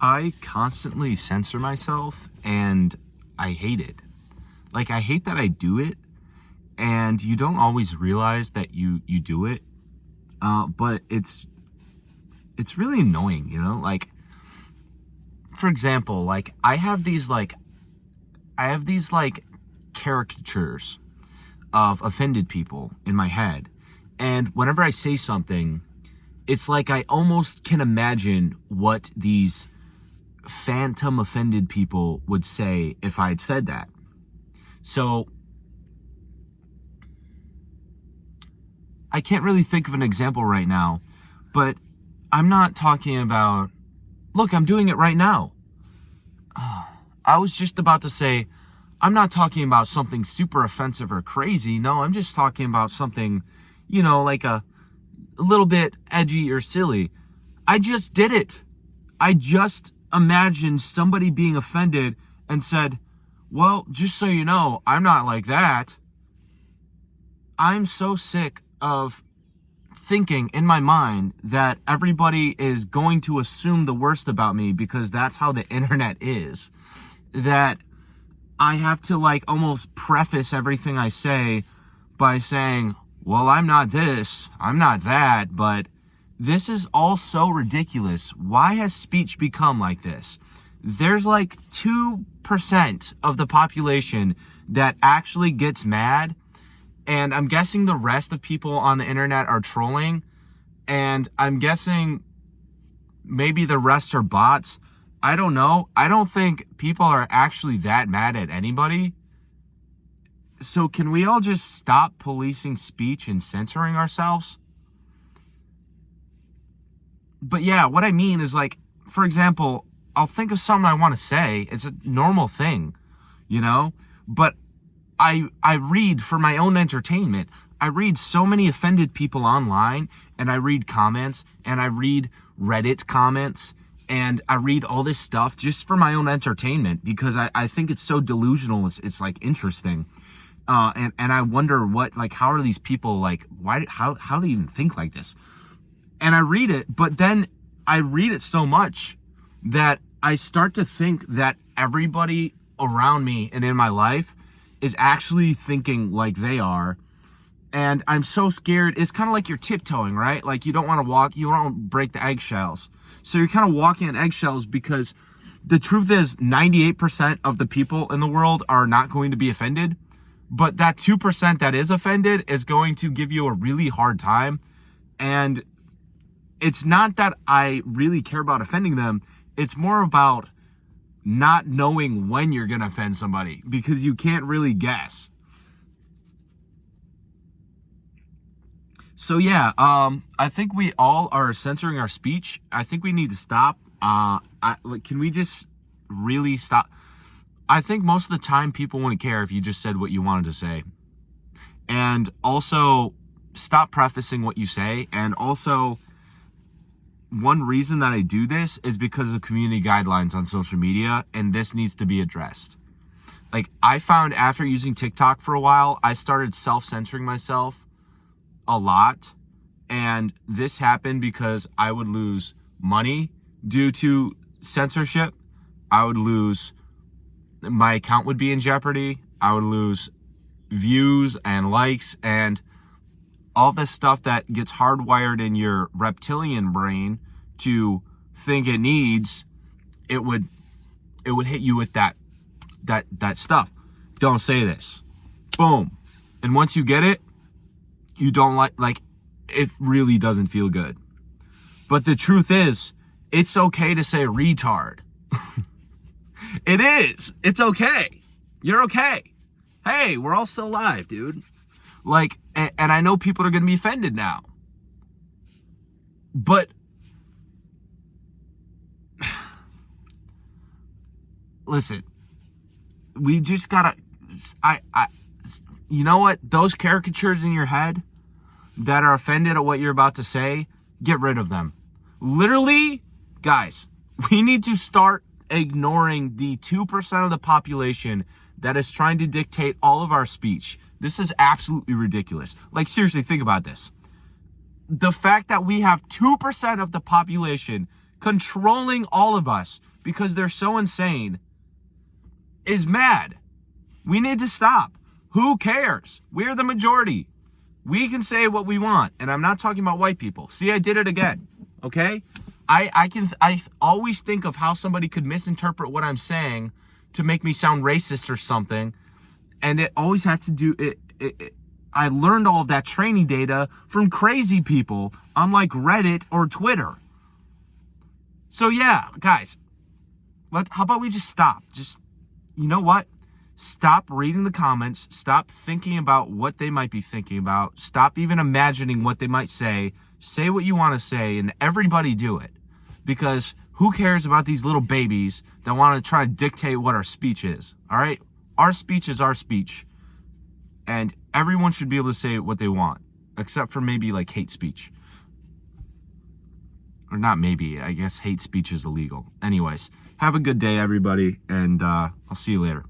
I constantly censor myself and I hate it. Like, I hate that I do it, and you don't always realize that you do it. But it's really annoying, you know? Like, for example, like I have these caricatures of offended people in my head. And whenever I say something, it's like I almost can imagine what these phantom offended people would say if I had said that. So I can't really think of an example right now, but I'm not talking about, look, I'm doing it right now. I was just about to say, I'm not talking about something super offensive or crazy. No, I'm just talking about something, like a little bit edgy or silly. I just did it. I just imagined somebody being offended and said, well, just so you know, I'm not like that. I'm so sick of thinking in my mind that everybody is going to assume the worst about me because that's how the internet is. That I have to almost preface everything I say by saying, well, I'm not this, I'm not that, but this is all so ridiculous. Why has speech become like this? There's 2% of the population that actually gets mad, and I'm guessing the rest of people on the internet are trolling, and I'm guessing maybe the rest are bots. I don't know. I don't think people are actually that mad at anybody. So can we all just stop policing speech and censoring ourselves? But yeah, what I mean is for example, I'll think of something I want to say. It's a normal thing, but I read for my own entertainment. I read so many offended people online, and I read comments, and I read Reddit's comments, and I read all this stuff just for my own entertainment because I think it's so delusional. It's interesting. And I wonder how are these people how do they even think like this? And I read it, but then I read it so much that I start to think that everybody around me and in my life is actually thinking like they are. And I'm so scared. It's kind of like you're tiptoeing, right? You don't want to walk, you don't want to break the eggshells. So you're kind of walking on eggshells because the truth is 98% of the people in the world are not going to be offended. But that 2% that is offended is going to give you a really hard time. And it's not that I really care about offending them. It's more about not knowing when you're going to offend somebody because you can't really guess. So yeah, I think we all are censoring our speech. I think we need to stop. Can we just really stop? I think most of the time people wouldn't care if you just said what you wanted to say. And also stop prefacing what you say. And also, one reason that I do this is because of community guidelines on social media, and this needs to be addressed. I found after using TikTok for a while, I started self-censoring myself a lot, and this happened because I would lose money due to censorship. I would lose, my account would be in jeopardy. I would lose views and likes and all this stuff that gets hardwired in your reptilian brain to think it needs. It would hit you with that stuff. Don't say this. Boom. And once you get it, you don't it really doesn't feel good. But the truth is, it's okay to say retard. It is. It's okay. You're okay. Hey, we're all still alive, dude. And I know people are going to be offended now. But listen, we just gotta, you know what? Those caricatures in your head that are offended at what you're about to say, get rid of them. Literally, guys, we need to start ignoring the 2% of the population that is trying to dictate all of our speech. This is absolutely ridiculous. Seriously, think about this. The fact that we have 2% of the population controlling all of us because they're so insane, is mad. We need to stop. Who cares? We're the majority. We can say what we want. And I'm not talking about white people. See, I did it again. Okay? I always think of how somebody could misinterpret what I'm saying to make me sound racist or something. And it always has to do I learned all of that training data from crazy people, unlike Reddit or Twitter. So yeah, guys, how about we just stop? Just, you know what? Stop reading the comments. Stop thinking about what they might be thinking about. Stop even imagining what they might say. Say what you want to say, and everybody do it. Because who cares about these little babies that want to try to dictate what our speech is? All right? Our speech is our speech. And everyone should be able to say what they want, except for maybe like hate speech. Or not maybe, I guess hate speech is illegal. Anyways, have a good day, everybody, and I'll see you later.